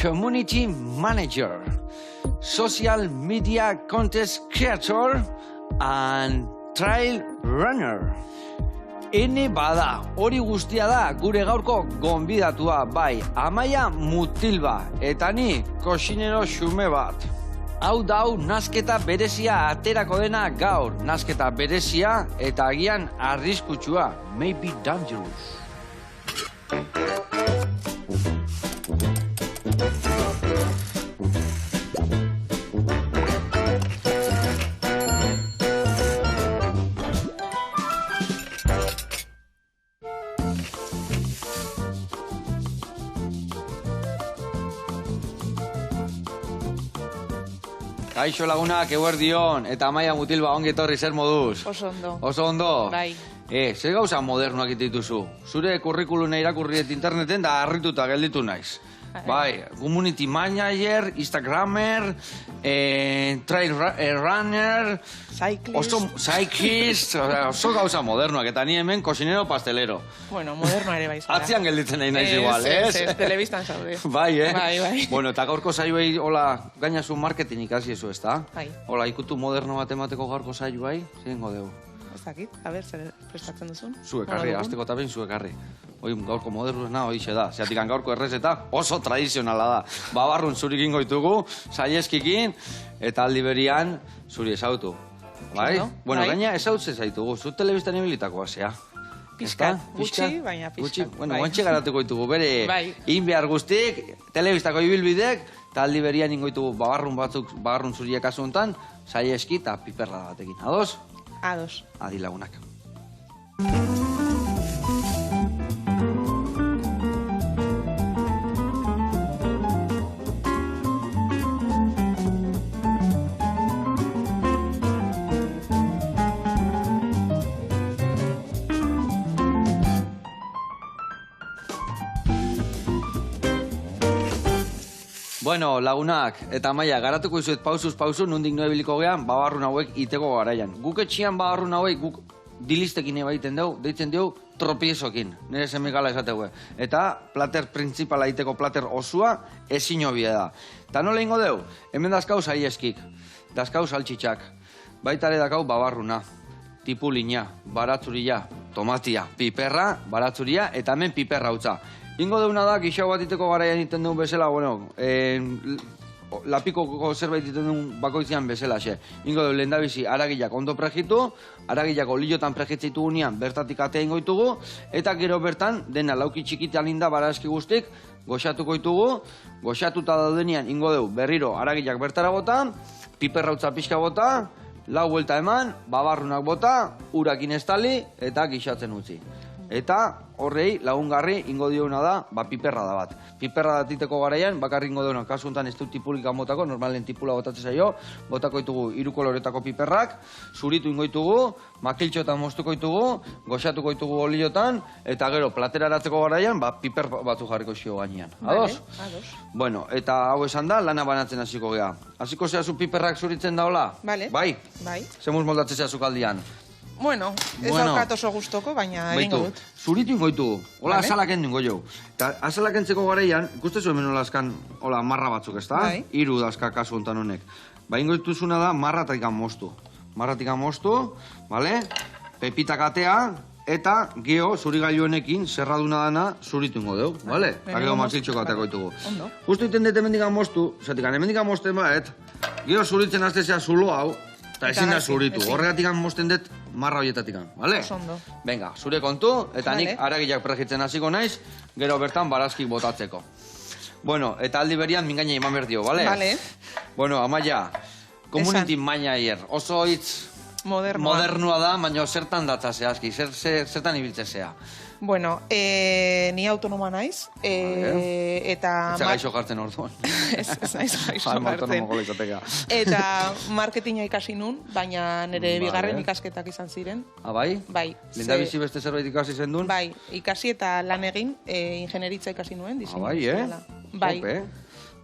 Community Manager, Social Media Contest Creator, and Trail Runner. Ene bada, hori guztia da gure gaurko gonbidatua, bai, Amaia Mutilba, eta ni koxinero xume bat. Hau dau, nasketa berezia aterako dena gaur, nasketa berezia eta agian arriskutsua, maybe dangerous. Kaixo lagunak, eguerdion, eta Amaia Mutilba ongi etorri zer moduz? Oso ondo. Oso ondo? Bai. Zer gauza modernoak dituzu? Zure kurrikuluna irakurriet interneten da harrituta gelditu naiz. Bai, community manager, instagramer, trail runner, cyclist, oso gauza modernoak, eta ni hemen kosinero pastelero. Bueno, moderno ere bai zara. Atzian gelditzen nahi naiz igual, ez? Ez, telebistan zaude. Bai, Bai. Bueno, eta gaurko saioei, hola, gainazu marketing ikasi ezu, ez da? Bai. Hola, ikutu moderno bat emateko gaurko saioai, zengo deu. Ez dakit, a ber, zer prestatzen duzun? Zuekarri, azteko eta behin zuekarri. Hoi gaurko modernuena hoixe da, zeatikan gaurko errezeta oso tradizionala da. Babarrun zurikin goitugu, saieskikin, eta aldi berian zuri ezautu. Bai? Bueno, gaina ezautze zaitugu, zu telebistan ibilitakoa zea. Pizkat, gutxi, baina pizkat. Bueno, guantxe garatuko ditugu, bere inbehar guztik, telebistako ibilbidek, eta aldi berian ingoitugu babarrun zuriek asuntan, saieski eta piperra batekin. Ados? Ados. Adi lagunak. Bueno, lagunak, eta Amaia, garatuko izuet pausuz pausu, nondik noebiliko gean, babarrun hauek iteko garaian. Guk etxian babarrun hauek, guk dilistekin ebaiten dugu, deitzen dugu tropiezokin, nire semigala esategu. Eta plater principala iteko plater osua, ezin hobia da. Eta nola ingo dugu, hemen dazkau saieskik, dazkau saltxitxak, baitare dakau babarruna, tipulina, baratzuria, tomatia, piperra, baratzuria, eta hemen piperra hautza. Ingo deuna da, gixau bat iteko garaian iten duen bezala, bueno, lapikoko zerbait iten duen bakoitzean bezala, xe. Ingo deun lehendabizi aragilak ondo prejitu, aragilak oliotan prejitzitu gunean bertatik atea ingoitugu, eta gero bertan, dena lauki txikitan linda barazki guztik, goxatuko itugu, goxatuta daudenian ingo deu berriro aragilak bertara bota, piperrautza pixka bota, lau buelta eman, babarrunak bota, urakin estali, eta gixatzen utzi. Eta horrei lagungarri ingo diona da, piperra da bat. Piperra datiteko garaian, bakarri ingo diona, kasu honetan ez du tipulikan botako, normalen tipula botatzen zaio, botako ditugu 3 koloretako piperrak, zuritu ingo ditugu, makiltxotan moztuko ditugu, goxatuko ditugu oliotan, eta gero platera eratzeko garaian, piper batzu jarriko xio gainean. Ados? Ados. Bueno, eta hau esan da, lana banatzen hasiko gea. Hasiko zehazu piperrak zuritzen daola? Bale. Bai? Bai. Zemuz moldatzen zehazu kaldian? Bueno, ez daukat oso gustoko, baina egingo dut. Zuritu ingoitu, hola azalaken dingo jo. Eta azalakentzeko garaian, ikustezu hemen olazkan, hola, marra batzuk, ez da? Bai. 3 dazka kasu hontan honek. Ba, ingoituzuna da, marratikan moztu. Marratikan moztu, bale? Pepitak atea, eta geho, zuri gailuenekin, zerraduna dana, zuritu ingo deu, bale? Eta geho makiltxoko ateako ditugu. Ondo. Justo iten dut hemendikan moztu, zatikan hemendikan mozten baet, geho zuritzen aztezea zulo hau, eta ezin da zuritu. Horregatik mozten dut marra horietatik, bale? Osondo. Venga, zure kontu, eta nik aragilak prejitzen hasiko naiz, gero bertan barazkik botatzeko. Bueno, eta aldi berian mingaina iman berdio, bale? Bale. Bueno, Amaia, community manager, oso hitz modernua da, baina zertan datza zehazki, zertan ibiltze zea. Bueno, ni autonoma naiz, eta... Ez gaixo jartzen orduan. Ez naiz gaixo jartzen. Eta marketinga ikasi nun, baina nire bigarren ikasketak izan ziren. Ah, bai? Bai. Lehendabizi beste zerbait ikasi zen duen? Bai, ikasi eta lan egin, ingenieritza ikasi nuen. Ah, bai, Bai.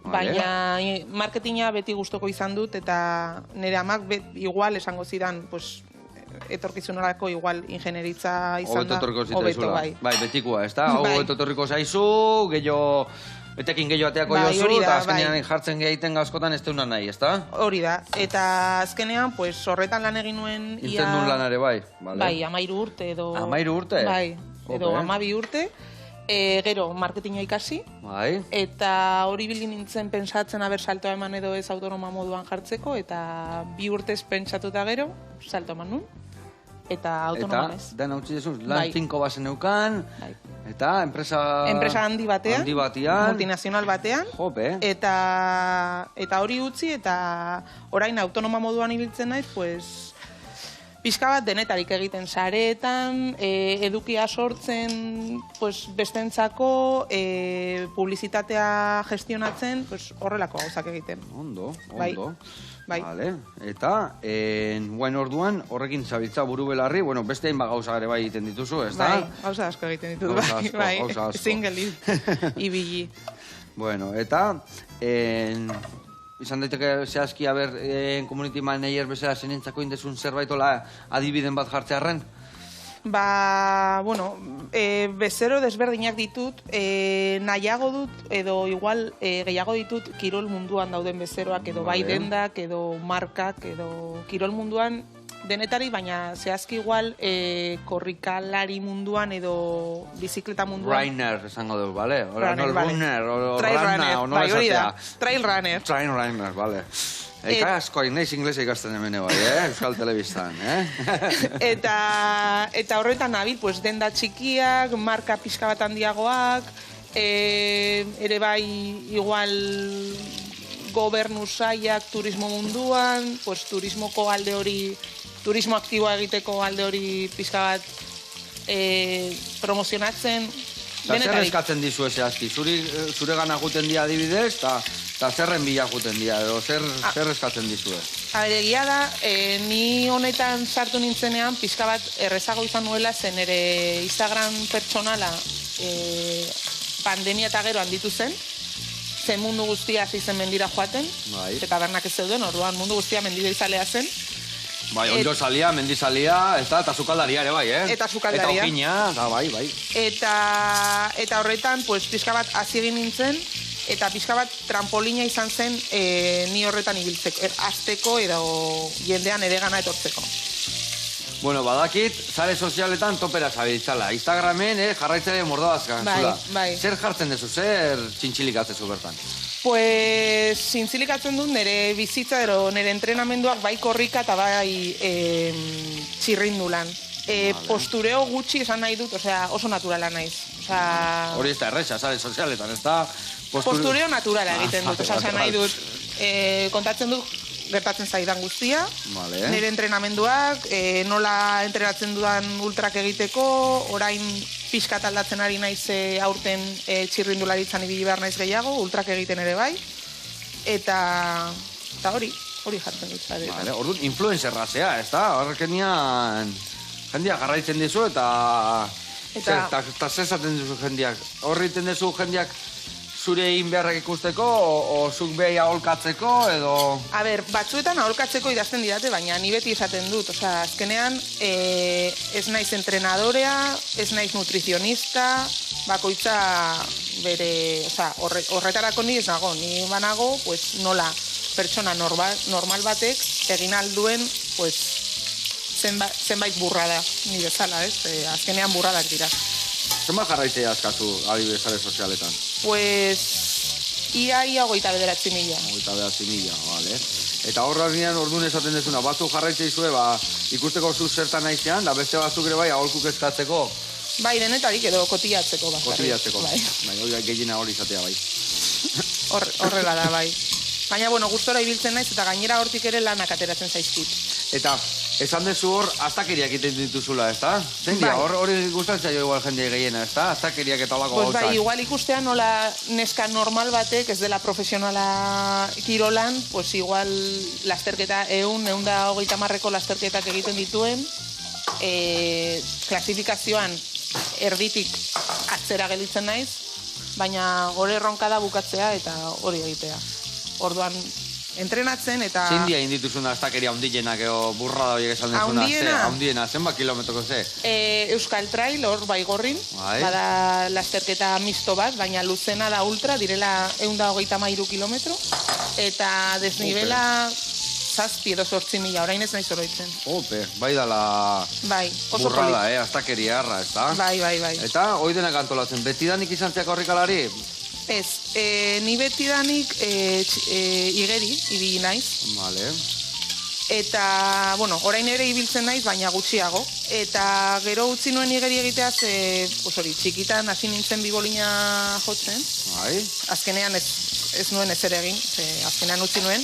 Baina marketinga beti gustoko izan dut, eta nire amak igual esango zidan, pues, etorkizunorako igual ingenieritza izan da, hobeto, bai. Bai, betikoa, ez da? Hobeto etorriko zaizu, gehiago Betekin gehiago ateako Bai, jozu, hori da, eta azkenean bai. jartzen gehiaten gazkotan ez teuna nahi, ezta? Hori da, eta azkenean, pues, horretan lan egin nuen... Intzen duen lanare, bai. Vale. Bai, 13 urte edo... 13 urte? Bai, edo Jope. 12 urte. Gero, marketinga ikasi. Bai. Eta hori bilin nintzen pentsatzen aber saltoa eman edo ez autonoma moduan jartzeko, eta 2 urtez pentsatuta gero, salto eman nun. Eta autonoma ez. Eta, den hau txidezun, lan Bai. tinko bazen eukan, Bai. eta enpresa Handi batean, multinazional batean, Jope. eta hori utzi, eta orain autonoma moduan ibiltzen naiz, pues, pixka bat denetarik egiten sareetan, edukia sortzen, pues, bestentzako, publizitatea gestionatzen, pues, horrelako gauzak egiten. Ondo, Bai. ondo. Bai. Vale. Eta, buen orduan, horrekin zabiltza buru belarri, bueno, beste hainbat gauza ere bai egiten dituzu, ez da? Bai, gauza asko egiten ditut, Gauza bai, asko, bai, gauza asko. single ibili. Bueno, eta, izan daiteke zehazki, community manager bezala zenentzako indezun zerbaitola adibiden bat jartzearren? Ba, bueno, bezero desberdinak ditut, nahiago dut, edo igual gehiago ditut kirol munduan dauden bezeroak, edo bai Vale. dendak, edo markak, edo kirol munduan denetari, baina zehazki igual korrikalari munduan edo bizikleta munduan. Rainer, esango dugu, bale? Runner, vale. Runner, o Trail Ranna, runner, o nola bai, hori da, esatea. trail runner. Train Runner, bale. Eka asko, naiz inglesa ikasten hemen bai, Euskal Telebistan, Eta horretan nabil, pues, denda txikiak, marka pixka bat handiagoak, ere bai igual gobernu sailak turismo munduan, pues, turismoko alde hori, turismo aktiboa egiteko alde hori pixka bat promozionatzen. Eta zer eskatzen dizu zehazki? Zure gana guten dia adibidez, eta zerren bila guten dia, edo zer eskatzen dizu? Egia da, ni honetan sartu nintzenean, pixka bat errezago izan nuela, zen ere Instagram pertsonala pandemia eta gero handitu zen, zen mundu guztia hasi zen mendira joaten, Bai. eta bernak ez zeuden, orduan mundu guztia mendira izalea zen. Bai, onjo salia, mendi salia, eta sukaldaria ere bai, Eta sukaldaria. Eta okina, eta bai. Eta horretan, pues, pixka bat hasi egin nintzen, eta pixka bat trampolina izan zen ni horretan ibiltzeko, hasteko edo jendean ere gana etortzeko. Bueno, badakit, sare sozialetan topera zabiltzala. Instagramen, jarraitzailean mordabazkan zula. Bai. Zer jartzen dezu, zer txintxilikatzezu bertan? Pues, zintzilikatzen dut nire bizitza, ero nire entrenamenduak bai korrika eta bai txirrindulan. Postureo gutxi esan nahi dut, osea, oso naturala naiz. Osea, Hori ez da erresa, sare sozialetan, ez da... postureo naturala egiten dut, osea, esan nahi Vale. dut, kontatzen dut gertatzen zaidan guztia, Vale. nire entrenamenduak, nola entrenatzen dudan ultrak egiteko, orain pixkat aldatzen ari naiz aurten txirrindularitzan ibili behar naiz gehiago, ultrak egiten ere bai, eta hori jartzen dut zaretan. Vale, orduan, influencerra zea, ez da? Horrekenian jendeak jarraitzen dizu eta zer esaten dizu jendeak? Horri iten dizu jendeak zure egin beharrak ikusteko, o zuk behi aholkatzeko, edo... A ber, batzuetan aholkatzeko idazten didate, baina ni beti esaten dut. Osea, azkenean, ez naiz entrenadorea, ez naiz nutrizionista, bakoitza bere... Osea, horretarako ni ez nago. Ni banago, pues, nola pertsona normal batek egin alduen, pues, zenbait burrada, ni bezala, ez? Azkenean burradak dira. Zenbat jarraitzea askazu adibidez sare sozialetan? Pues, ia 29.000. 29.000, vale. Eta horrean orduan esaten dezuna, batzuk jarraitzea izue, ikusteko zu zertan naizean, da beste batzuk ere bai aholkuk eskatzeko, Bai, denetarik edo kotiatzeko bakarrik. kotilatzeko. Bai. Hori gehiena hori izatea bai. Horrela da, bai. Baina, bueno, gustora ibiltzen naiz eta gainera hortik ere lanak ateratzen zaizkit. Eta, esan dezu hor, astakeriak egiten dituzula, ez da? Zendia, Bai. hori gustatzen igual jende gehiena, ez da? Astakeriak eta olako Pues gauzak. bai, igual ikustea nola neska normal batek, ez dela profesionala kirolan, pues igual lasterketa 130 lasterketak egiten dituen, klasifikazioan erditik atzera gelditzen naiz, baina hori erronka da bukatzea eta hori egitea. Orduan, entrenatzen eta... Zindia indituzun astakeria ondienak eo burrada horiek esan dezuna. Handiena, zenba kilometroko ze? Euskal Trail, hor Baigorrin, bada lasterketa misto bat, baina luzena da ultra, direla 133 kilometro, eta desnibela 7 edo 8.000, orain ez naiz oroitzen. Ope, bai dala burrada, astakeria harra, ez da? Bai. Eta, hoi denak antolatzen, betidanik izan zeak horrikalari? Ez, ni betidanik igeri, ibili naiz. Vale. Eta, bueno, orain ere ibiltzen naiz, baina gutxiago. Eta gero utzi nuen igeri egiteaz, txikitan hasi nintzen bibolina jotzen. Bai. Azkenean ez nuen ezer egin, azkenean utzi nuen.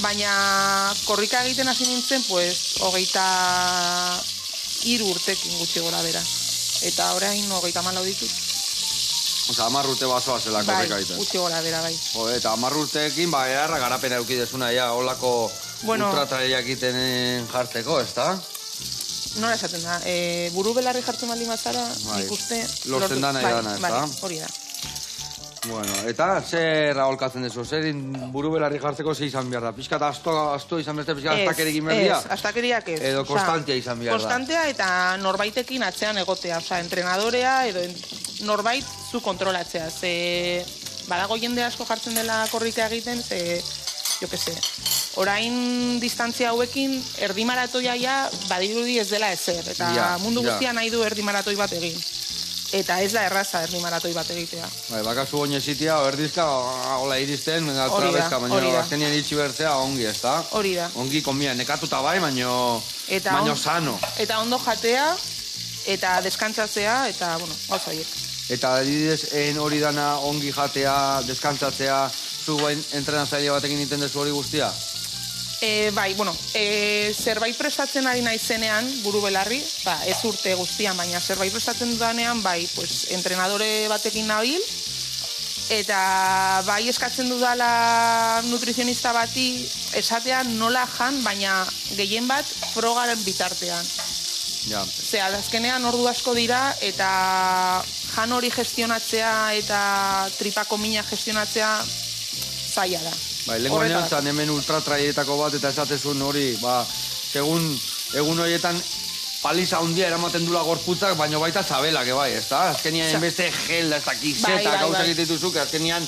Baina korrika egiten hasi nintzen, pues, 23 urtekin gutxi gora bera. Eta orain 34 ditut. Osa, 10 urte basoa zela korrika egiten. Bai, gutxi gora bera, bai. Eta 10 urteekin, erra garapena eukidezuna, holako ultratraileak egiten jartzeko, ez da? Nora esaten da, buru belarri jartzen baldin bazara, nik uste... Lortzen dana edana, ez da? Hori da. Bueno, eta zer aholkatzen dezu? Zer buru belarri jartzeko ze izan behar da? Piskat asto izan beste, piskat astakerik inberdia? Ez, astakeriak ez. Edo konstantia izan behar da? Konstantia eta norbaitekin atzean egotea, entrenadorea edo norbait zu kontrolatzea. Badago jende asko jartzen dela korrika egiten, jo que se, orain distantzia hauekin erdi maratoia badirudi ez dela ezer, eta mundu guztia nahi du erdi maratoi bat egin. Eta ez da erraza erdi maratoi bat egitea. Bakazu oinezitia, erdizka, hola iristen, trabezka, baina azkenien itxi bertzea ongi, ez da? Hori da. Ongi konbia, nekatuta bai, baino sano. Eta ondo jatea, eta deskantzatzea, eta, bueno, gauza horiek. Eta adibidez, hori dana ongi jatea, deskantzatzea, zu entrenatzaile batekin iten dezu hori guztia? Bai, bueno, zerbait prestatzen ari naizenean, buru belarri, ez urte guztian, baina zerbait prestatzen dudanean, bai, entrenadore batekin nabil, eta bai eskatzen dudala nutrizionista bati esatean nola jan, baina gehien bat frogaren bitartean. Zea, azkenean ordu asko dira, eta jan hori gestionatzea eta tripako mina gestionatzea zaila da. Lehen guanean zan hemen ultratraietako bat eta esatezun hori, egun horietan paliza handia eramaten dula gorputzak, baina baita zabelak, ez da? Azkenian beste gel, ez da kizeta, gauzak dituzuk, azkenian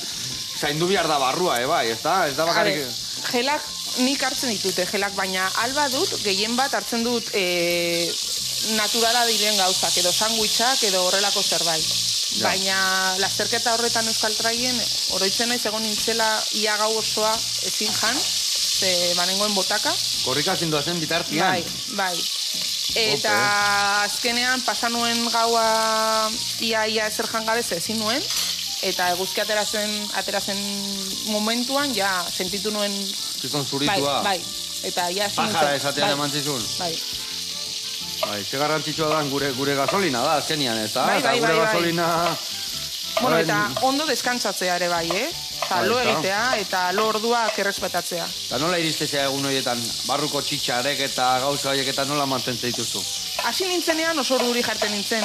zaindu behar da barrua, ez da? Ez da bakarrik... Gelak nik hartzen ditute, gelak, baina alba dut, gehien bat hartzen dut naturala diren gauzak, edo sandwichak, edo horrelako zerbait. Baina lasterketa horretan Euskal Traien, oroitzen naiz egon nintzela ia gau osoa ezin jan, banengoen botaka. Korrika zinduazen bitartian? Bai. Eta azkenean pasanuen gaua ia ezer jangabe ezin nuen, eta eguzki aterazen momentuan, sentitu nuen... Zizon zuritua? Bai. Eta ia ezin nuen... Pajara esatean eman zizun? Bai. Ze garrantzitsua da, gure gasolina da, azkenian, ez da? Bai. Gure gasolina... Bueno, eta ondo deskantzatzea ere bai, lo egitea eta lo orduak errespetatzea. Eta nola iristezea egun horietan, barruko txitxarek eta gauza horiek eta nola mantentzen dituzu? Hasi nintzenean oso orduri jartzen nintzen,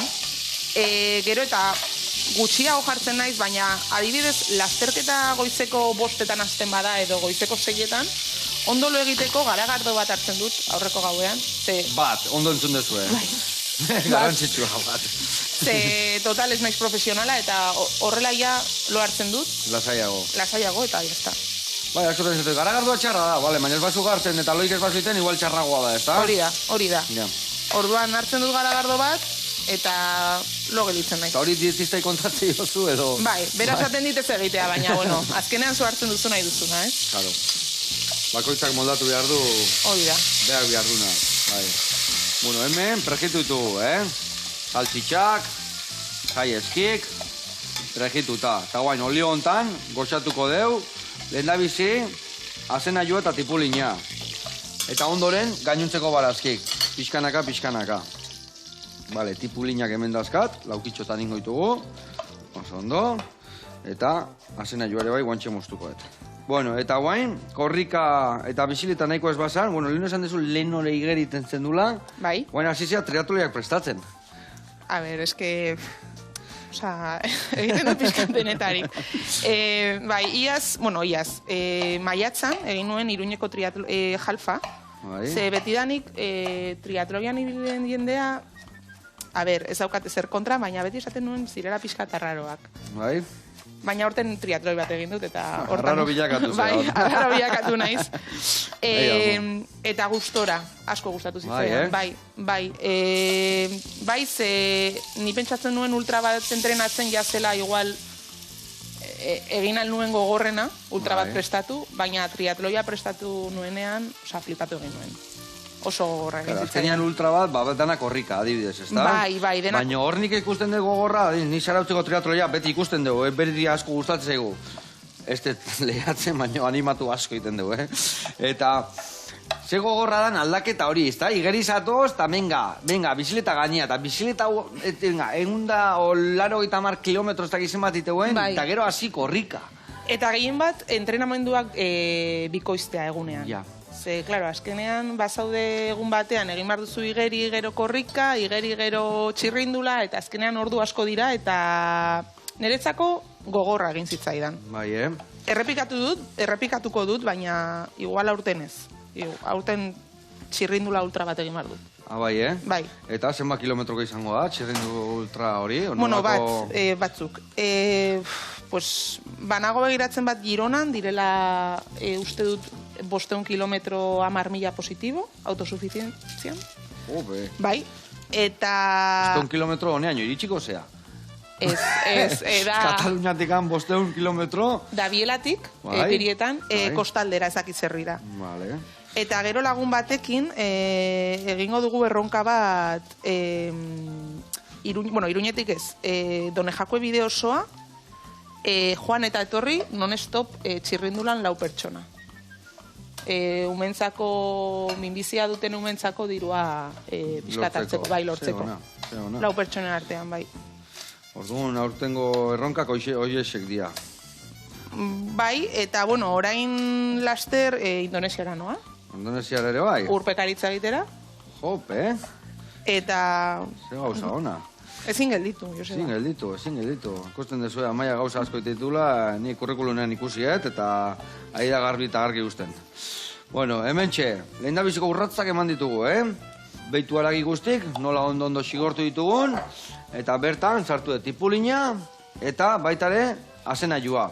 gero eta gutxiago jartzen naiz, baina adibidez lasterketa goizeko 5etan hasten bada edo goizeko 6etan, ondo lo egiteko garagardo bat hartzen dut aurreko gauean. Bat, ondo entzun dezue. Garrantzitsua bat. Total ez naiz profesionala eta horrela lo hartzen dut. Lasaiago eta jazta. Bai, askotan ez dut, garagardoa txarra da, baina ez bazu gartzen eta loik ez bazu iten, igual txarragoa da, ez da? Hori da. Orduan hartzen dut garagardo bat, eta lo gelditzen nahi. Eta hori dietiztai kontatzei jozu edo? Bai, beraz aten ditez egitea, baina, bueno, azkenean zu hartzen duzu nahi duzuna, Claro. Bakoitzak moldatu behar du... Hori da. Behar duna, bai. Bueno, hemen, prejitutu, saltxitxak, jai eskik, prejituta. Eta guain, olio hontan, goxatuko deu, lehendabizi, azena joa eta tipulina. Eta ondoren, gainuntzeko barazkik, pixkanaka. Bale, tipulinak hemen dazkat, laukitxotan ingoitugu, oso ondo, eta azena joa ere bai, guantxe moztuko eta. Bueno, eta guain, korrika eta bizileta nahiko ez bazan, bueno, lehen esan dezu lehen hori igeriten zendula. Bai. Guain, hasi zea triatloiak prestatzen. A ber, eske... Osa, egiten dut pixkat denetarik. Bai, iaz, maiatzan, egin nuen Iruñeko jalfa. Ze betidanik triatloian ibilen jendea, ez daukate zer kontra, baina beti esaten nuen zirela pixkat arraroak. Bai. Baina horten triatloi bat egin dut, eta... Arraro bilakatu zera. Bai, arraro bilakatu naiz. Eta gustora, asko gustatu zitzaidan. Bai, ze ni pentsatzen nuen ultra bat entrenatzen jazela igual egin al nuen gogorrena, ultra bat prestatu, baina triatloia prestatu nuenean, flipatu egin nuen. Oso gogorra egin zitzaidan. Azkenean ultra bat danak korrika, adibidez, ez da? Bai, denak. Baina hor nik ikusten dugu gogorra, ni zarautzeko triatloia beti ikusten dugu, berri asko gustatzen zaigu. Ez lehatzen, baina animatu asko egiten dugu, Eta, ze gogorra dan aldaketa hori, ez da? Igerizatoz, eta venga, bizileta gainea, eta bizileta, egun da, laro eta mar kilometro ez dakizen bat iteguen, eta gero hasi korrika. Eta gehien bat, entrenamenduak bikoiztea egunean. Ja. Ze, klaro, azkenean, bazaude egun batean, egin behar duzu igeri gero korrika, igeri gero txirrindula, eta azkenean ordu asko dira, eta niretzako gogorra egin zitzaidan. Bai, Errepikatuko dut, baina igual aurten ez. Aurten txirrindula ultra bat egin behar dut. Bai, Bai. Eta zenbat kilometroko izango da, txirrindu ultra hori? Bueno, batzuk. Banago begiratzen bat Gironan, direla uste dut 500 kilometro 10.000 positibo, autosuficientzian. Bai, eta... 500 kilometro honean, iritsiko zea. Ez, da... Kataluniatik 500 kilometro... Da Bielatik, Pirietan, kostaldera ezakitzerrira. Vale. Eta gero lagun batekin, egingo dugu erronka bat, Iruñetik ez, Donejakue bide osoa, joan eta etorri, non-stop txirrindulan 4 pertsona. Umentzako, minbizia duten umentzako dirua pixkatartzeko, bai, lortzeko. 4 pertsonen artean, bai. Orduan, aurtengo erronkak hoiesek dira. Bai, eta, orain laster Indonesiara noa. Indonesiara ere bai? Urpekaritza egitera. Jope. Eta... Ze gauza ona. Ezin gelditu, Joseba. Ezin gelditu. Ikusten dezu, amaia gauza asko ditula, ni kurrikulunean ikusiet, eta ahi da garbi eta gargi guzten. Bueno, hemen lehen da biziko urratzak eman ditugu, Beitu haragi guztik, nola ondo xigortu ditugun, eta bertan sartu dut tipulina, eta baitare azenailua.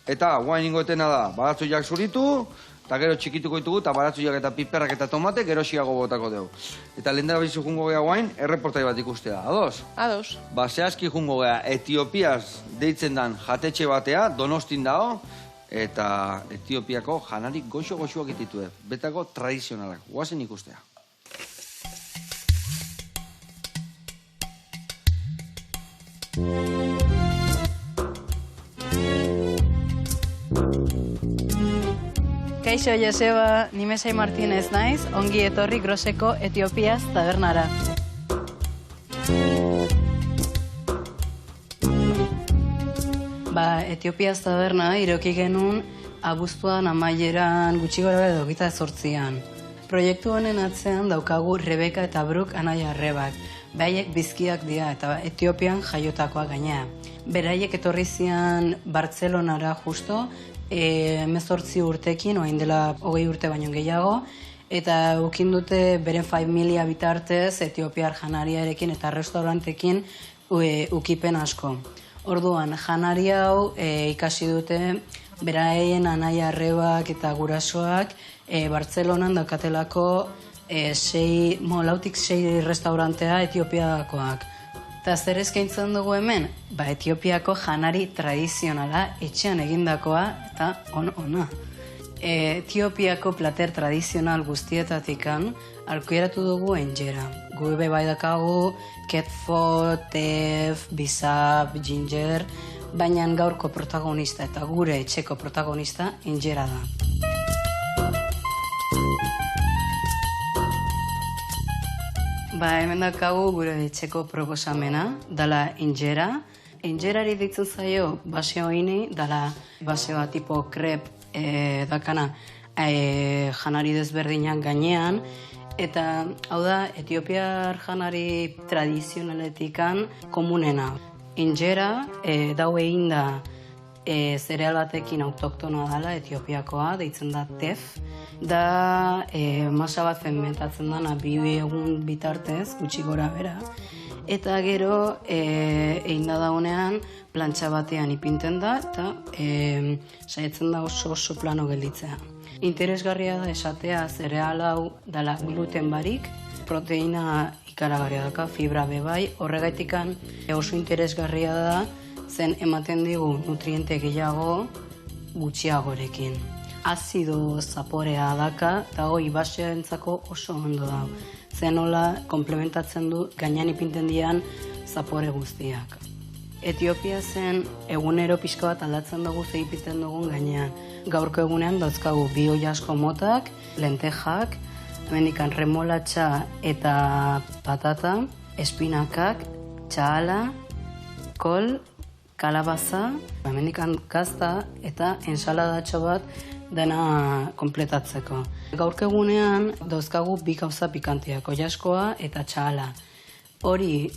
Eta guain ingoetena da, baratzuiak zuritu, eta gero txikituko ditugu, eta baratzuiak eta piperrak eta tomate, gero xiago botako dugu. Eta lehen da bizi jungo geha guain, erreportai bat ikustea. Ados? Ados. Zehazki jungo geha, Etiopiaz deitzen dan jatetxe batea, Donostin dao, eta Etiopiako janari goxo-goxoak ditue. Betako tradizionalak. Guazen ikustea. Kaixo Joseba, ni Mesai Martínez naiz, ongi etorri Groseko Etiopiaz tabernara. Etiopiaz taberna iroki genuen abuztuan amaieran gutxi gora edo 28an. Proiektu honen atzean daukagu Rebeka eta Bruk anaia arrebak. Beraiek bizkiak dira eta Etiopian jaiotakoa gainea. Beraiek etorri zian Bartzelonara justo, 18 urtekin, oain dela 20 urte baino gehiago, eta ukin dute beren familia bitartez etiopiar janariarekin eta restaurantekin ukipen asko. Orduan, janari hau ikasi dute beraien anaia arrebak eta gurasoak Bartzelonan daukatelako 6 restaurantea etiopiakoak. Eta zer eskaintzen dugu hemen? Etiopiako janari tradizionala etxean egindakoa eta ona. Etiopiako plater tradizional guztietatikan aukeratu dugu enjera. Gube bai dakagu ketfo, tef, bizap, ginger, baina gaurko protagonista eta gure etxeko protagonista enjera da. Hemen dakagu gure etxeko proposamena, dala injera. Injerari ditzen zaio baseo ini, dala baseoa tipo krep dakana janari desberdinak gainean. Eta hau da, etiopiar janari tradizionaletikan komunena. Injera, dau egin da zereal batekin autoktonoa dela, Etiopiakoa, deitzen da tef. Da masa bat fermentatzen dana 2 egun bitartez, gutxi gora bera. Eta gero, egin da daunean, plantxa batean ipinten da, eta saiatzen da oso plano gelditzea. Interesgarria da esatea zereal hau dela gluten barik, proteina ikaragarria daka, fibra bebai, horregaitikan oso interesgarria da, zen ematen digu nutriente gehiago gutxiagorekin. Azido zaporea daka, eta hoi basearentzako oso ondo da. Zen hola komplementatzen du gainean ipinten dian zapore guztiak. Etiopia zen egunero pixka bat aldatzen dugu ze ipinten dugun gainean. Gaurko egunean dauzkagu bi oi asko motak, lentejak, hemendikan remolatxa eta patata, espinakak, txahala, kol, kalabaza, hemendikan gazta eta ensaladatxo bat dena konpletatzeko. Gaurko egunean dauzkagu bi gauza pikanteak, oilaskoa eta txahala. Hori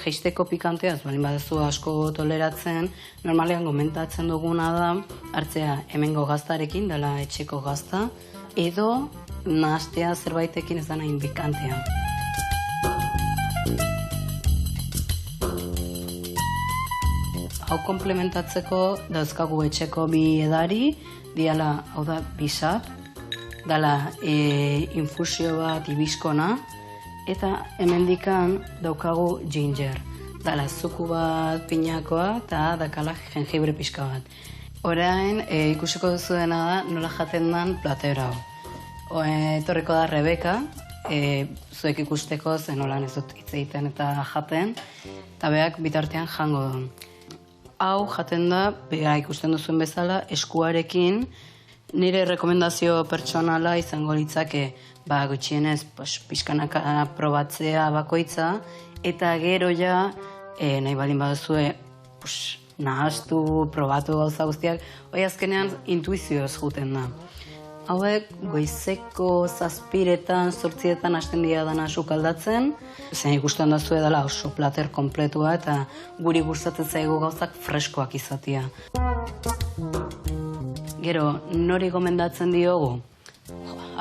jeisteko pikanteaz, balin baduzu asko toleratzen, normalean komentatzen duguna da, hartzea hemengo gaztarekin, dela etxeko gazta, edo nahastea zerbaitekin ez da nahin pikantea. Hau komplementatzeko dauzkagu etxeko bi edari, diala, hau da, bisap, dala infusio bat ibiskona, eta hemendikan daukagu ginger. Dala, zuku bat pinakoa eta dakala jengibre pixka bat. Orain, ikusiko duzu dena da nola jaten dan platera hau. Etorriko da Rebeka, zuek ikusteko zen nolan ez dut hitz egiten eta jaten, eta beak bitartean jango du. Hau jaten da, bera ikusten duzuen bezala, eskuarekin, nire rekomendazio pertsonala izango litzake, gutxienez pixkanaka probatzea bakoitza, eta gero ja, nahi balin baduzue, nahastu, probatu gauza guztiak, hoi azkenean intuizioz juten da. Hauek goizeko 7etan, 8etan hasten dira dana sukaldatzen, zen ikusten dazue dela oso plater kompletua eta guri gustatzen zaigu gauzak freskoak izatea. Gero, nori gomendatzen diogu?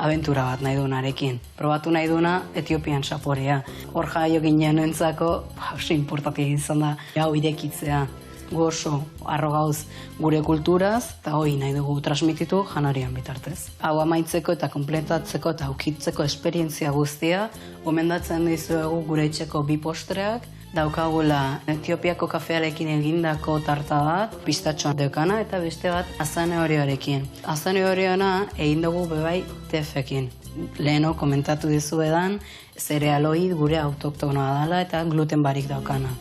Abentura bat nahi duenarekin. Probatu nahi duena Etiopian saporea. Hor jaio ginen entzako, oso importantia izan da, hau irekitzea. Gu oso harro gauz gure kulturaz, eta hoi nahi dugu transmititu janarian bitartez. Hau amaitzeko eta konpletatzeko eta aukitzeko esperientzia guztia, gomendatzen dizuegu gure etxeko bi postreak, daukagula Etiopiako kafearekin egindako tarta bat, pistatxoa deukana, eta beste bat azane orioarekin. Azane oriona egin dugu bebai tefekin. Leheno komentatu dizuedan, zerealoid gure autoktonoa dela eta gluten barik daukana.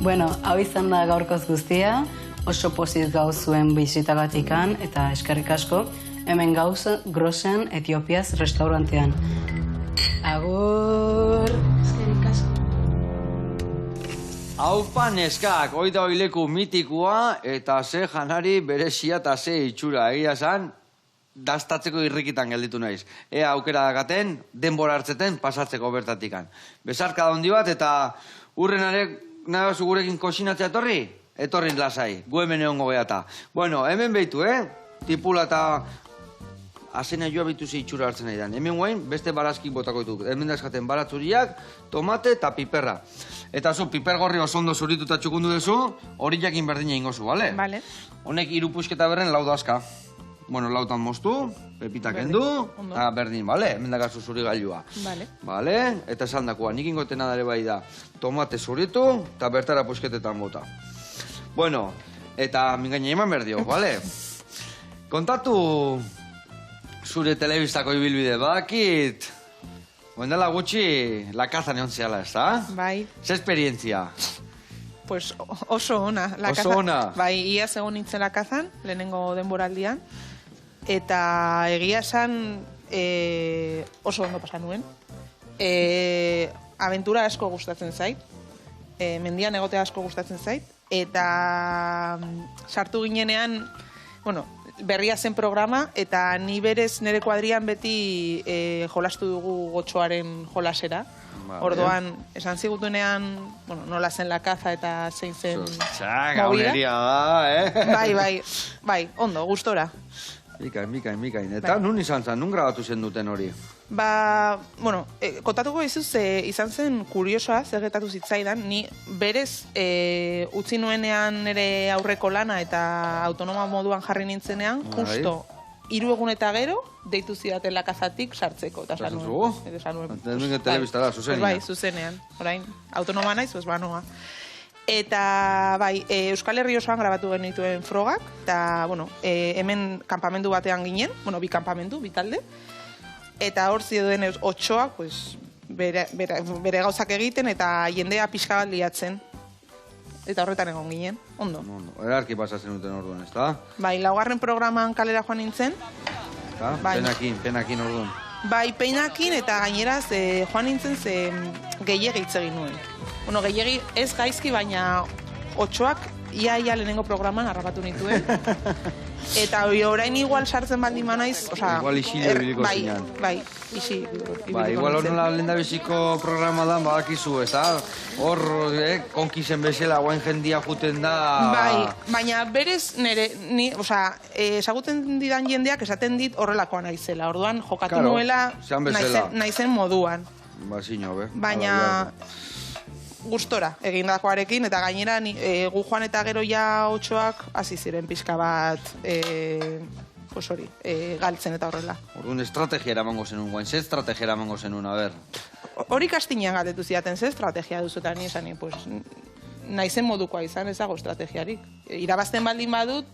Bueno, hau izan da gaurkoz guztia, oso pozik gauz zuen bizitagatikan eta eskerrik asko, hemen gauz Grosen Etiopiaz restaurantean. Agur! Eskerrik asko. Aupa neskak, hoi da oileku mitikoa eta ze janari berezia eta ze itxura. Egia zan, daztatzeko irrikitan gelditu naiz. Ea aukera dakaten, denbora hartzeten pasatzeko bertatikan. Besarka da hondi bat eta urrenarek nahi bazu gurekin kosinatzea etorri? Etorrin lasai, gu hemen egongo gehiata. Bueno, hemen behitu, tipula eta azena joa bitu ze itxura hartzen nahi dan. Hemen guain beste barazkik botako ditu. Hemen dazkaten baratzuriak, tomate eta piperra. Eta zu, piper gorri oso ondo zuritu eta txukundu duzu, hori jakin berdina ingozu, bale? Bale. Honek 3 pusketa berren lau dazka. Bueno, lautan moztu, pepitak kendu, eta berdin, bale? Hemen dakazu zuri gailua. Bale. Bale? Eta esan dakoa, nik ingotena dare bai da, tomate zuritu, eta bertara pusketetan bota. Bueno, eta mingaina eman berdio, bale? Kontatu zure telebistako ibilbide, bakit? Oendela gutxi, lakazan egon zehala, ez da? Bai. Ze esperientzia? Pues oso ona. Oso ona? Bai, iaz egon nintzen lakazan, lehenengo denboraldian. Eta egia esan oso ondo pasan nuen. Aventura asko gustatzen zait. Mendian egotea asko gustatzen zait. Eta sartu ginenean, bueno, berria zen programa, eta ni berez nire kuadrian beti jolastu dugu gotxoaren jolasera. Orduan, esan zigutunean, bueno, nola zen la caza eta zein zen Gauneria da, Bai, ondo, gustora. Mikain. Eta nun izan zen, nun grabatu zen duten hori? Bueno, kontatuko izuz, izan zen kuriosoa, zer getatu zitzaidan, ni berez utzi nuenean nire aurreko lana eta autonoma moduan jarri nintzenean, justo 3 egun eta gero, deitu zidaten lakazatik sartzeko. Eta esan nuen. Telebistara, zuzenean. Bai, zuzenean. Orain, autonoma naiz, banoa. Eta, bai, Euskal Herri osoan grabatu genituen frogak, eta, bueno, hemen kanpamendu batean ginen, bueno, 2 kanpamendu, 2 talde, eta hor zioen 8, pues, bere gauzak egiten, eta jendea pixka bat liatzen. Eta horretan egon ginen, ondo. Erarki pasatzen duten orduan, ez da? Bai, 2. programan kalera joan nintzen. Penakin orduan. Bai, peinakin eta gaineraz joan nintzen ze gehiegi hitz egin nuen. Bueno, gehiegi ez gaizki, baina 8ak ia lehenengo programan harrapatu nituen. Eta orain igual sartzen baldin manaiz, igual isilio ibiliko zinean. Bai, isi. Igual horrela lehendabiziko programa da, badakizu, ez da? Hor, konkisen bezala, guain jendia juten da... Bai, baina berez nire, esagutzen didan jendeak esaten dit horrelakoa naizela. Orduan, jokatu nuela naizen moduan. Baina... gustora egindakoarekin, eta gainera gu joan eta gero ja 8ak hasi ziren pixka bat galtzen eta horrela. Orduan estrategia eramango zenun, guain, ze estrategia eramango zenun, a ber? Hori kastinean galdetu zidaten, ze estrategia duzu eta ni esan, naizen modukoa izan ez dago estrategiarik. Irabazten baldin badut,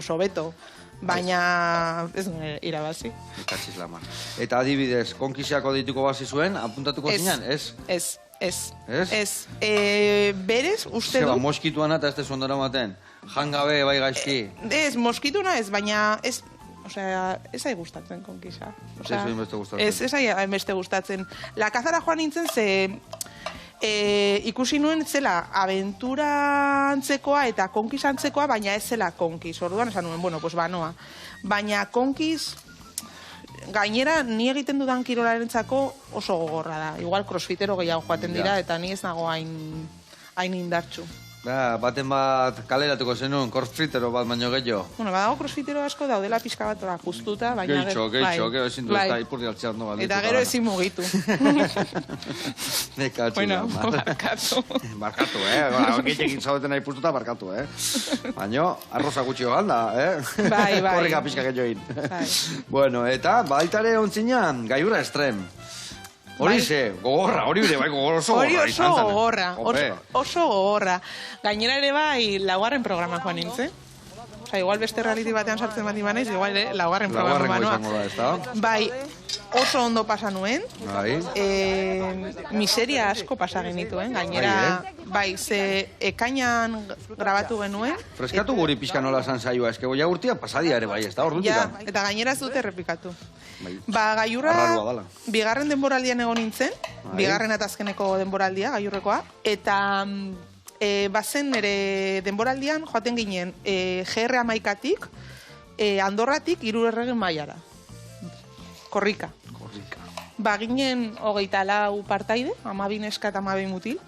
hobeto. Baina ez irabazi. Eta adibidez, konkiseako dituko bazi zuen, apuntatuko zinean, ez? Ez. Berez, uste du... Moskituana eta ez tezu ondora maten. Jangabe, bai gaizki. Ez, moskituana ez, baina ez... ez ari gustatzen konkisa. Ez ari beste gustatzen. Lakazara joan nintzen ze... ikusi nuen zela aventura antzekoa eta konkiz antzekoa, baina ez zela konkiz. Orduan esan nuen, bueno, pues banoa. Baina konkiz... Gainera, ni egiten dudan kirolarentzako oso gogorra da. Igual crossfitero gehiago joaten dira, eta ni ez nago hain indartxu. Baten bat kaleratuko zenun, crossfitero bat baino gehiago. Bueno, badago crossfitero asko daudela pixka bat guztuta, baina... Gehitxo, ezin du eta ipurri altxean no galditu. Eta gero ezin mugitu. Nekatxu. Bueno, barkatu. Barkatu, Gehitekin zaudetena ipurtuta barkatu, Baina, arroza gutxi hogan da, Bai. Korrika pixka gehiagin. Bueno, eta baitare ontzinean, gaiura estrem. Hori ze, gogorra, hori bere bai oso gogorra. Oso gogorra. Gainera ere bai 2. programa joan nintzen. Igual beste reality batean sartzen bat imanez, igual 2. programa noa. Bai, oso ondo pasa nuen. Miseria asko pasa genituen, gainera... Bai, ze ekainan grabatu genuen. Freskatu guri pixka nola zan saioa, eske goia urtia pasadia ere bai, ez da, ordutik. Ja, eta gainera ez dute errepikatu. Gaiurra, 2. denboraldian egon nintzen, 2. eta azkeneko denboraldia, gaiurrekoa, eta bazen nire denboraldian joaten ginen GR amaikatik, Andorratik 3 erregen mailara. Korrika. Ginen 24 partaide, 12 neska eta 12 mutil.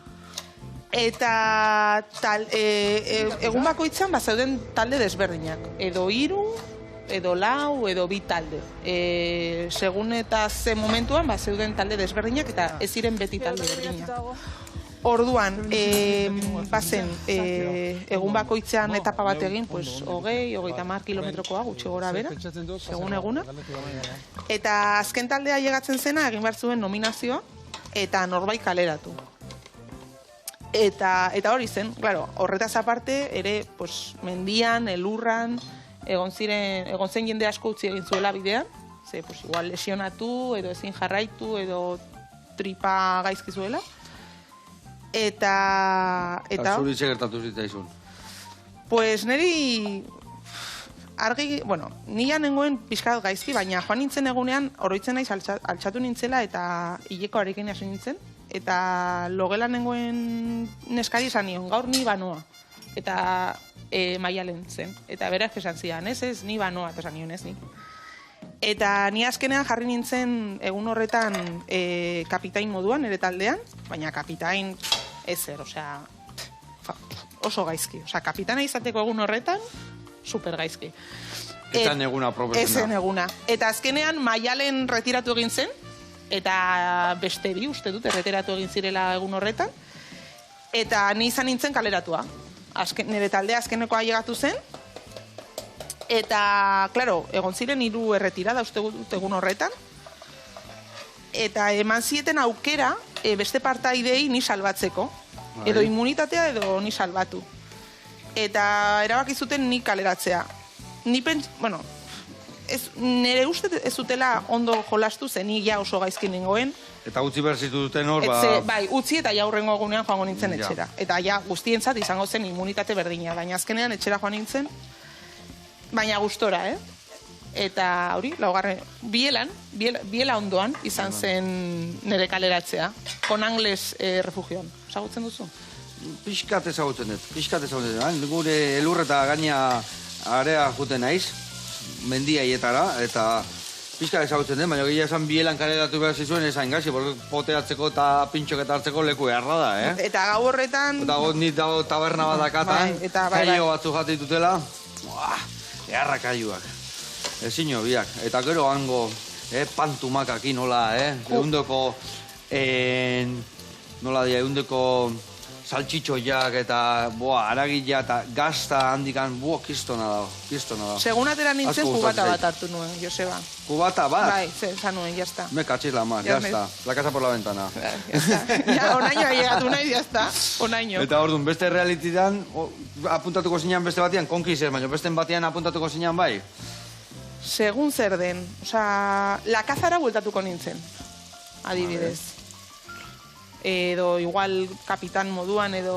Eta egun bakoitzan zeuden talde desberdinak. Edo 3, edo 4, edo 2 talde. Segun eta ze momentuan zeuden talde desberdinak eta ez ziren beti talde berdinak. Orduan, bazen egun bakoitzean etapa bat egin, 20-30 kilometrokoa gutxi gora bera, segun eguna. Eta azken taldea llegatzen zena egin behar zuen nominazioa eta norbait kaleratu. Eta hori zen, claro, horretaz aparte, ere, mendian, elurran, egon zen jende asko utzi egin zuela bidean, ze, igual lesionatu, edo ezin jarraitu, edo tripa gaizki zuela. Eta... Zuri gertatu zitzaizun? Niri... Argi, nila nengoen pixkat gaizki, baina joan nintzen egunean, oroitzen naiz altxatu nintzela eta hilekoarekin hasi nintzen. Eta logela nengoen neskari esan nion, gaur ni banoa. Eta Maialen zen. Eta berak esan zidan, ez, ni banoa, eta esan nion ez, ni. Eta ni azkenean jarri nintzen egun horretan kapitain moduan, nire taldean, baina kapitain ezer, osea, oso gaizki. Osea, kapitana izateko egun horretan, super gaizki. Etan eguna profesional. Ezen eguna. Eta azkenean Maialen retiratu egin zen, eta beste bi uste dut, erretiratu egin zirela egun horretan, eta ni izan nintzen kaleratua. Nire taldea azkenekoa llegatu zen, eta, klaro, egon ziren 3 erretirada uste dut egun horretan, eta eman zieten aukera beste partaidei ni salbatzeko. Edo immunitatea edo ni salbatu. Eta erabaki zuten ni kaleratzea. Bueno, nire uste ez zutela ondo jolastu zen, ni ja oso gaizki nengoen. Eta utzi behar zituzten hor, Bai, utzi eta ja hurrengo egunean joango nintzen etxera. Eta ja guztientzat izango zen immunitate berdina, baina azkenean etxera joan nintzen, baina gustora, Eta hori, laugarren, biela ondoan izan zen nire kaleratzea. Konangles refugioan. Ezagutzen duzu? Piskat ezagutzen dut. Gure elurreta gaina area juten naiz, mendiaietara, eta piskat ezagutzen dut, baina gila esan bielan kaleratu behar zizuen esan gazi, poteatzeko eta pintxok eta hartzeko leku beharra da, Eta gau horretan... Eta nit dago taberna bat dakatan, kaio batzu jate ditutela, beharra kaioak. Ezino biak, eta gero hango pantumakak nola, eundeko, nola dia, eundeko saltxitxoiak eta aragila eta gazta handikan, kistona dago. Segun atera nintzen kubata bat hartu nuen, Joseba. Kubata bat? Bai, zan nuen, jazta. Me cachis la mar, jazta. La casa por la ventana. Ja, onaino llegatu nahi, jazta. Onaino. Eta orduan, beste realitidan, apuntatuko zinean beste batean, konkizez, baina beste batean apuntatuko zinean bai? Segun zer den, osea, lakazara bueltatuko nintzen, adibidez. Edo igual kapitan moduan edo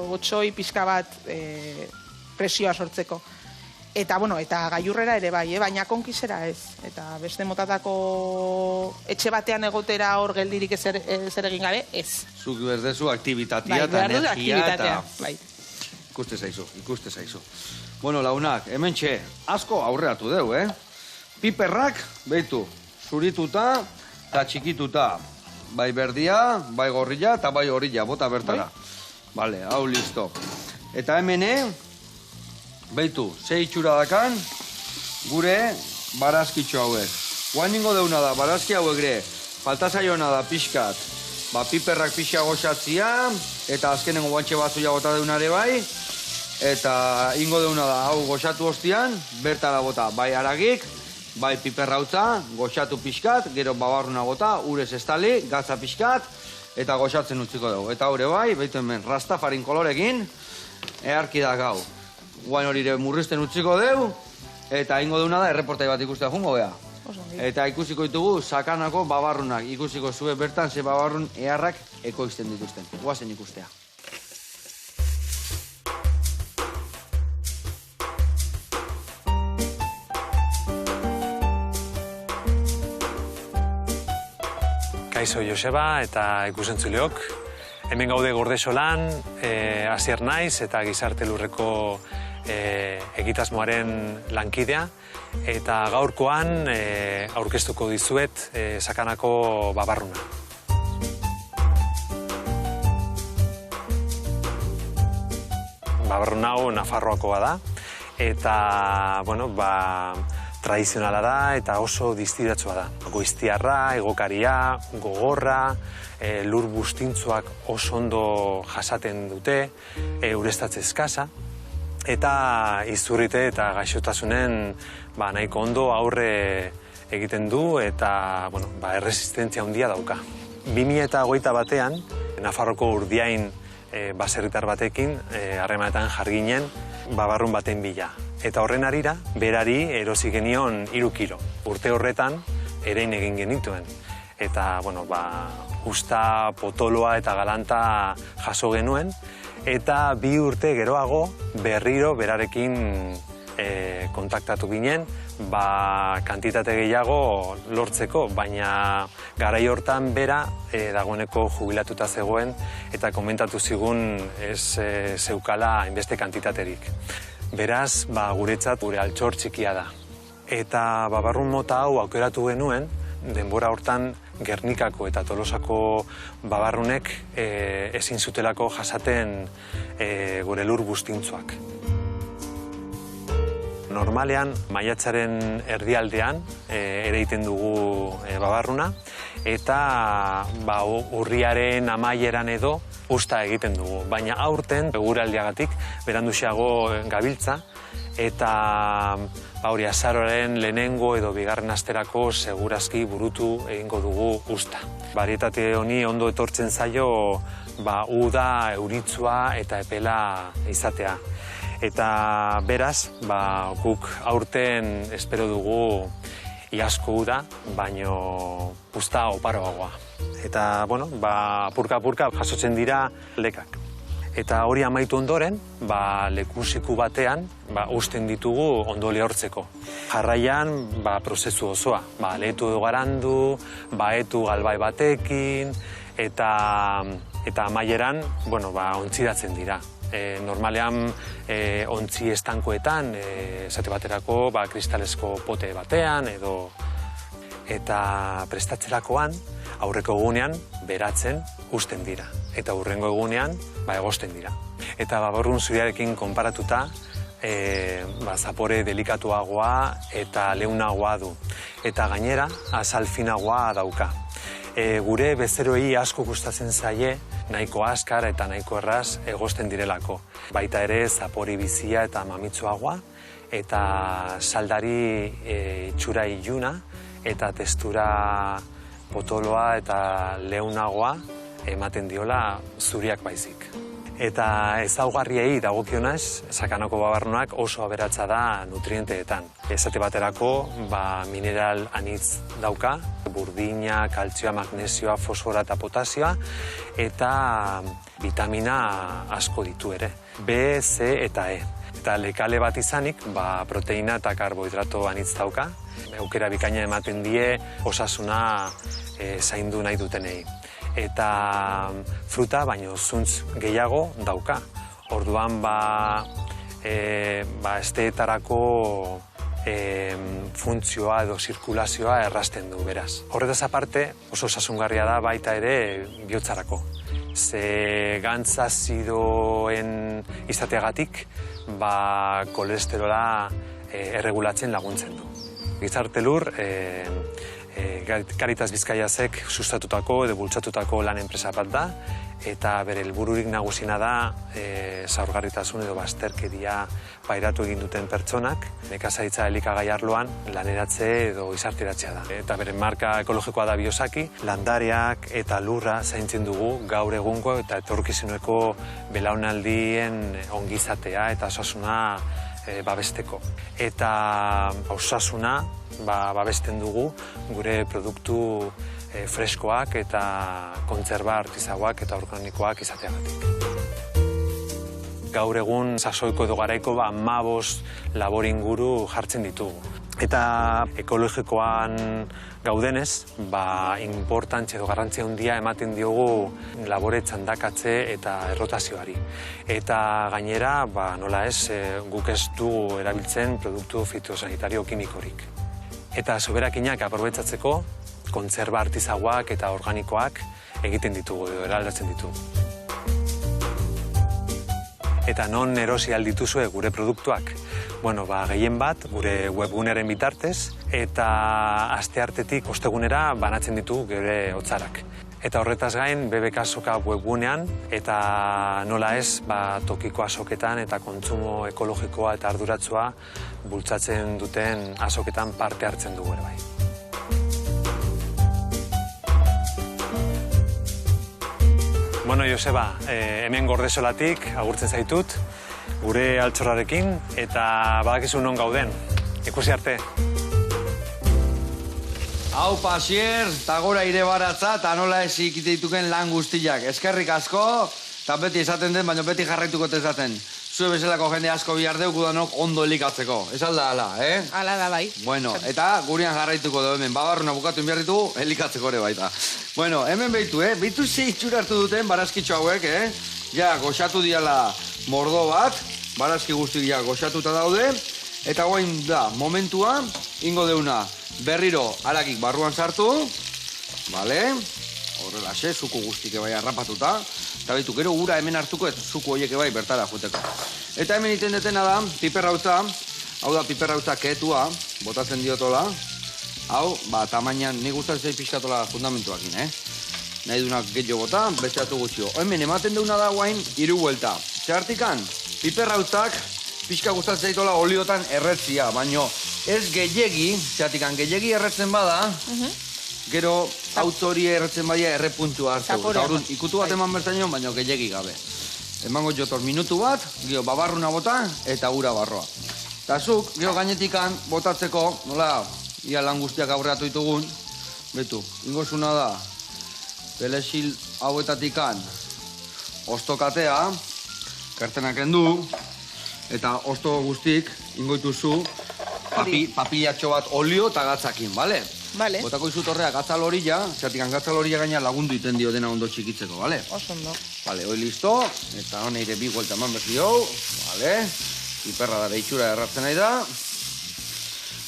gotxoi pixka bat presioa sortzeko. Eta, bueno, eta gailurrera ere bai, baina konkizera ez. Eta beste motatako etxe batean egotera hor geldirik zer egin gabe, ez. Zuk berdezu aktibitatea eta energia eta... Bai. Ikuste zaizu. Bueno, launak, hemen txe, asko aurreatu deu, Piperrak, behitu, zurituta eta txikituta. Bai berdia, bai gorrilla eta bai horrilla, bota bertara. Vale, hau listo. Eta hemene, behitu, 6 itxura dakan, gure barazkitxo hauek. Guain ningo deuna da, barazki hauek gre, falta zaiona da pixkat. Piperrak pixa goxatzia, eta azkenengo guantxe batzu jagota deunare bai, eta ingo deuna da, hau goxatu ostian, bertara bota, bai haragik, bai piperrautza, goxatu pixkat, gero babarruna bota, urez estali, gatza pixkat, eta goxatzen utziko dugu. Eta hori bai, behitu hemen, rastafarin kolorekin, earki da gau. Guain hori murrizten utziko dugu, eta ingo duguna da, erreportai bat ikustea jungo beha. Eta ikusiko ditugu, sakanako babarrunak, ikusiko zue bertan, ze babarrun eharrak ekoizten dituzten. Guazen ikustea. Kaixo Joseba eta ikusentzuleok. Hemen gaude Gordesolan, Asier naiz eta Gizarte Lurreko egitasmoaren lankidea. Eta gaurkoan aurkeztuko dizuet sakanako babarruna. Babarruna hau Nafarroakoa da. Eta, bueno, tradizionala da eta oso distiratsua da. Goiztiarra, egokaria, gogorra, lur bustintzuak oso ondo jasaten dute, ureztatze eskasa, eta izurrite eta gaixotasunen nahiko ondo aurre egiten du eta erresistentzia handia dauka. 2021 batean, Nafarroko Urdiain baserritar batekin harremanetan jarginen babarrun baten bila. Eta horren arira, berari erosi genion 3 kilo. Urte horretan, erein egin genituen. Eta, usta, potoloa eta galanta jaso genuen. Eta 2 urte geroago, berriro berarekin kontaktatu ginen, kantitate gehiago lortzeko, baina garai hortan bera dagoeneko jubilatuta zegoen eta komentatu zigun ez zeukala hainbeste kantitaterik. Beraz, guretzat gure altxor txikia da. Eta babarrun mota hau aukeratu genuen, denbora hortan Gernikako eta Tolosako babarrunek ezin zutelako jasaten gure lur bustintzuak. Normalean, maiatzaren erdialdean ereiten dugu babarruna, eta urriaren amaieran edo usta egiten dugu. Baina aurten, eguraldiagatik, beranduxeago gabiltza, eta hori azaroaren lehenengo edo bigarren asterako segurazki burutu egingo dugu usta. Barietate honi ondo etortzen zaio uda, euritsua eta epela izatea. Eta beraz, guk aurten espero dugu iazko uda, baino usta oparoagoa. Eta, apurka-apurka jasotzen dira lekak. Eta hori amaitu ondoren, lekusiku batean, usten ditugu ondo lehortzeko. Jarraian, prozesu osoa. Lehetu edo garandu, baetu galbai batekin, eta amaieran, ontzidatzen dira. Normalean, ontzi estankoetan, esate baterako, kristalesko pote batean, edo... Eta prestatzerakoan, aurreko egunean, beratzen usten dira. Eta hurrengo egunean, egosten dira. Eta babarrun zuriarekin konparatuta, zapore delikatuagoa eta leunagoa du. Eta gainera, azal finagoa dauka. Gure bezeroei asko gustatzen zaie, nahiko askar eta nahiko erraz egosten direlako. Baita ere, zapori bizia eta mamitsuagoa, eta saldari itxura iluna, eta testura potoloa eta leunagoa ematen diola zuriak baizik. Eta ezaugarriei dagokionez, sakanako babarrunak oso aberatsa da nutrienteetan. Esate baterako, mineral anitz dauka, burdina, kaltzioa, magnesioa, fosfora eta potasioa, eta vitamina asko ditu ere, B, C eta E. Eta lekale bat izanik, proteina eta karbohidrato anitz dauka, aukera bikaina ematen die osasuna zaindu nahi dutenei. Eta fruta, baino zuntz gehiago dauka. Orduan, esteetarako funtzioa edo zirkulazioa errazten du, beraz. Horretaz aparte, oso osasungarria da baita ere bihotzarako. Ze gantzazidoen izateagatik, kolesterola erregulatzen laguntzen du. Gizarte Lur, Caritas Bizkaiasek sustatutako edo bultzatutako lan enpresa bat da, eta bere helbururik nagusina da zaurgarritasun edo bazterkeria pairatu egin duten pertsonak, nekazaritza elikagai arloan laneratze edo izarteratzea da. Eta bere marka ekologikoa da Biosaki, landareak eta lurra zaintzen dugu gaur egungo eta etorkizuneko belaunaldien ongizatea eta osasuna babesteko. Eta osasuna babesten dugu gure produktu freskoak eta kontserba artisagoak eta organikoak izateagatik. Gaur egun sasoiko edo garaiko 15 labor inguru jartzen ditugu. Eta ekologikoan gaudenez, inportantzia edo garrantzia handia ematen diogu labore txandakatze eta errotazioari. Eta gainera, nola ez, guk ez dugu erabiltzen produktu fitosanitario kimikorik. Eta soberakinak aprobetxatzeko, kontserba artisagoak eta organikoak egiten ditugu edo eraldatzen ditugu. Eta non erosi aldituzue gure produktuak? Gehien bat, gure webgunearen bitartez, eta asteartetik ostegunera banatzen ditugu gure hotzarak. Eta horretaz gain, BBK Azoka webgunean, eta nola ez, tokiko azoketan eta kontsumo ekologikoa eta arduratsua bultzatzen duten azoketan parte hartzen dugu ere bai. Joseba, hemen Gordesolatik agurtzen zaitut, gure altxorrarekin, eta badakizu non gauden. Ikusi arte. Hau, Pasier, eta gora ire baratza, eta nola ez ikiteituken lan guztiak. Eskerrik asko, eta beti esaten den, baina beti jarraituko esaten. Zue bezalako jende asko bihar deu gudanok ondo elikatzeko. Ez alda, ala, Ala da, bai. Bueno, eta gurean jarraituko dugu hemen. Babarruna bukatu inbiarritu, elikatzeko ere baita. Bueno, hemen behitu, Behitu ze itxura hartu duten barazkitxo hauek, Ja, goxatu diala mordo bat, barazki guztiak goxatuta daude, eta guain da, momentua, ingo deuna berriro harakik barruan sartu, bale? Horrelaxe, zuku guztik bai harrapatuta, eta baitu, gero ura hemen hartuko, eta zuku horiek bai bertara juteko. Eta hemen iten detena da, piperrautza, hau da piperrautza keetua, botatzen diotola, hau, tamainan, nik gustatzen pixkatola fundamentuakin, Nahi dunak gehiago bota, beste atu gutxio. Hemen ematen deuna da guain, 3 buelta. Zertikan, piperrautzak, pixka gustatzen zaitola oliotan erretzia, baino ez gehiegi, zertikan gehiegi erretzen bada, gero autori erretzen badia errepuntua hartu. Eta orduan, ikutu bat eman bertaino, baino gehiegi gabe. Emango jotor minutu bat, gero babarruna bota, eta ura barroa. Eta zuk, gero gainetikan botatzeko, nola, ia lan guztiak aurreatu ditugun, betu, ingozuna da, Pelexil hauetatikan ostokatea, kartenak endu, eta osto guztik ingoituzu papilatxo bat olio eta gatzakin, bale? Bale. Botako izut horrea gatzal horilla, zertikan gatzal horilla gaina lagundu iten dio dena ondo txikitzeko, bale? Oso ondo. Bale, hoi listo, eta honeire 2 buelta eman berzi hau, bale? Piperra da itxura erratzen nahi da.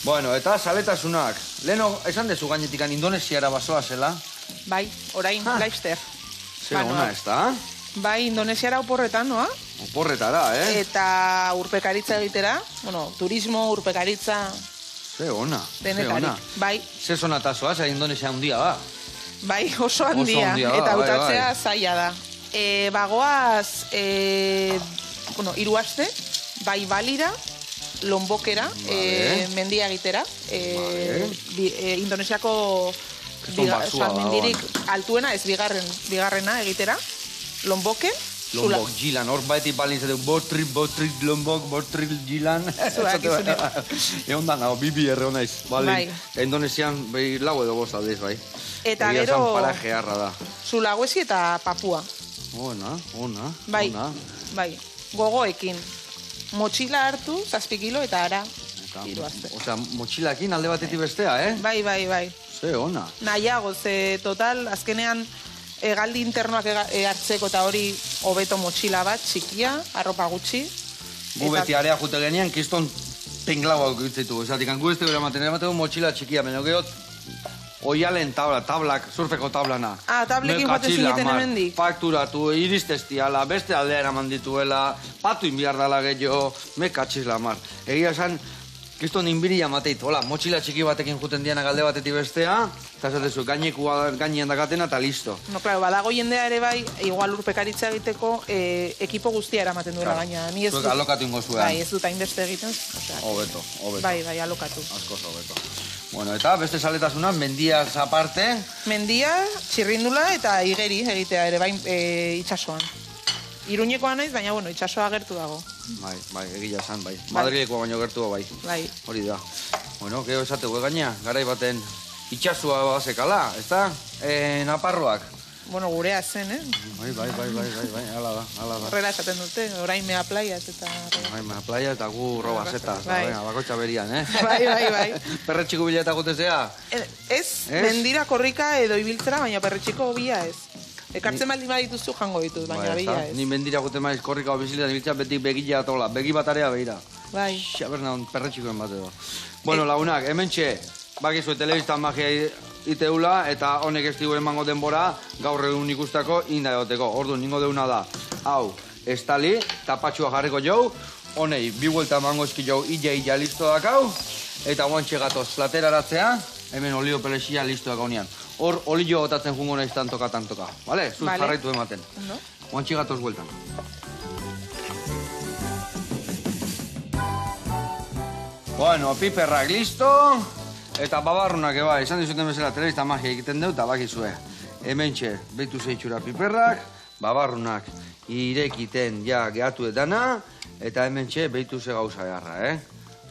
Bueno, eta saletasunak. Leno, esan dezu gainetikan Indonesiara basoa zela? Bai, orain, Laster. Ze ona ez da? Bai, Indonesiara oporretan, noa? Oporretara, Eta urpekaritza egitera, turismo, urpekaritza... Ze ona, denetarik. Bai. Ze zonatazoa, ze Indonesia handia da. Bai, oso handia, eta hautatzea zaila da. Bagoaz, 3 aste, bai Balira, Lombokera, mendia egitera, Indonesiako mendirik altuena, ez bigarrena egitera, Lomboken. Lombok, Gilan, hor baetik balin zate, botrit, botril, Gilan. Zuak izunen. Egon da, bibi erre honaiz, balin. Eta Indonesian, lau edo bost aldez, bai. Eta gero, parajearra da. Sulawesi eta Papua. Ona. Bai, gogoekin. Motxila hartu, 7 kilo eta ara. 3 aste. Osea, motxilakin alde batetik bestea, Bai. Ze ona. Nahiago, ze total, azkenean hegaldi internoak hartzeko eta hori hobeto motxila bat, txikia, arropa gutxi. Gu beti area jute genean, kiston tenglauak ditzitu. Esatik, gu ez tegura mateko motxila txikia, baina gero oialen tablak, surfeko tablana. Tablekin joaten zineten hemendik. Fakturatu, iristestiala, beste aldea eraman dituela, patu inbiar dala gehiago, me katxiz lamar. Egia esan, kiston inbiria mateit, hola, motxila txiki batekin juten dianak alde batetik bestea, eta esatezu, gainean dakatena, eta listo. No, klaro, badago jendea ere bai, igual urpekaritza egiteko, ekipo guztia eramaten duela baina. Zuek alokatu ingo zuen. Bai, ez dut hainbeste egiten. Hobeto. Bai, alokatu. Askoz hobeto. Bueno, eta beste saletasuna, mendiaz aparte? Mendia, txirrindula eta igeri egitea ere bain itxasoan. Iruñekoa naiz, baina, itxasoa gertu dago. Bai, egia esan, bai. Madrilekoa baino gertu bai. Bai. Hori da. Bueno, geho esateko gaina, garai baten itxasua bazekala, ez da? Naparroak. Gurea zen, Bai, ala da. Horrela esaten dute, orain mea plaiaz eta... Bai, mea plaia eta gu roba zeta, bakotxa berian, Bai. Perretxiko bileta gutezea? Ez, mendira korrika edo ibiltzera, baina perretxiko bila ez. Ekartzen baldin badituzu jango ditut, baina bila ez. Ni mendira gute maiz korrika obiziletan ibiltzea beti begila atola, begi batarea behira. Bai. Xaberna, perretxikoen bat edo. Bueno, lagunak, hemen txe, bakizue telebistan magia iteula, eta honek ez digu emango denbora, gaur egun ikustako inda egoteko. Orduan, ningo deuna da, hau, estali, tapatxua jarriko jau, honei, 2 buelta emango eski jau, illa listo dakau, eta guantxe gatoz, lateraratzea, hemen olio pelexia listo dakau nian. Hor, olio gotatzen jungo naiz tantoka, bale? Zuz jarraitu ematen. Guantxe gatoz bueltan. Bueno, piperrak listo. Eta babarrunak eba, esan dizuten bezala telebista magia egiten dut, eta bakizue. Hemen txe, behitu zeitxura piperrak, babarrunak irekiten ja gehatu edana, eta hemen txe, behitu ze gauza beharra,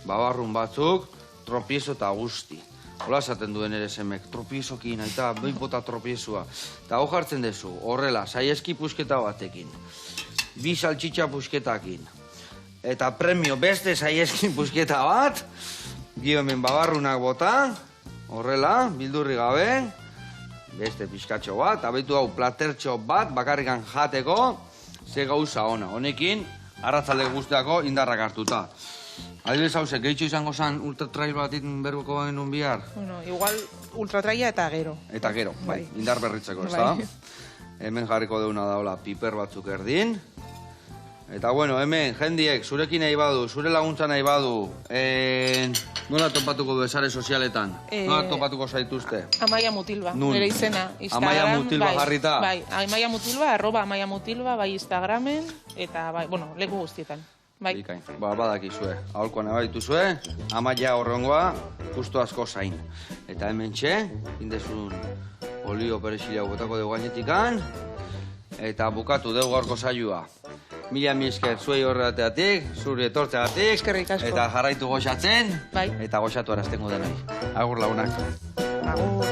Babarrun batzuk, tropiezo eta guzti. Hola esaten duen ere zemek, tropiezokin, eta behin bota tropiezua. Eta hor jartzen dezu, horrela, saieski pusketa batekin, 2 saltxitxa pusketakin, eta premio beste saieski pusketa bat, gio hemen babarrunak bota, horrela, bildurri gabe, beste pixkatxo bat, abetu hau platertxo bat, bakarrikan jateko, ze gauza ona. Honekin, arratzalde guztiako indarrak hartuta. Adibidez hauze, gehitxo izango zen ultratrail batit berbuko genuen bihar? Bueno, igual ultratraila eta gero. Eta gero, bai, Bai. indar berritzeko, ez Bai. da? Hemen jarriko deuna daola piper batzuk erdin. Eta bueno, hemen, jendiek, zurekin nahi badu, zure laguntza nahi badu, nola topatuko du sare sozialetan? Nola topatuko zaituzte? Amaia Mutilba, Nun? nire izena. Amaia Mutilba jarrita? Bai, Amaia Mutilba, @AmaiaMutilba, bai Instagramen, eta bai, bueno, leku guztietan. Bai. Bikain. Badakizue, aholkoan abaituzue, Amaia horrengoa, justu asko zain. Eta hemen txe, indezun olio perexila botako dugu gainetikan, eta bukatu dugu gaurko saioa. Mila esker zuei horregateatik, zuri etortzeagatik, Eskerrik asko. eta jarraitu goxatzen, Bai. eta goxatu araztengo denoi. Agur lagunak. Agur.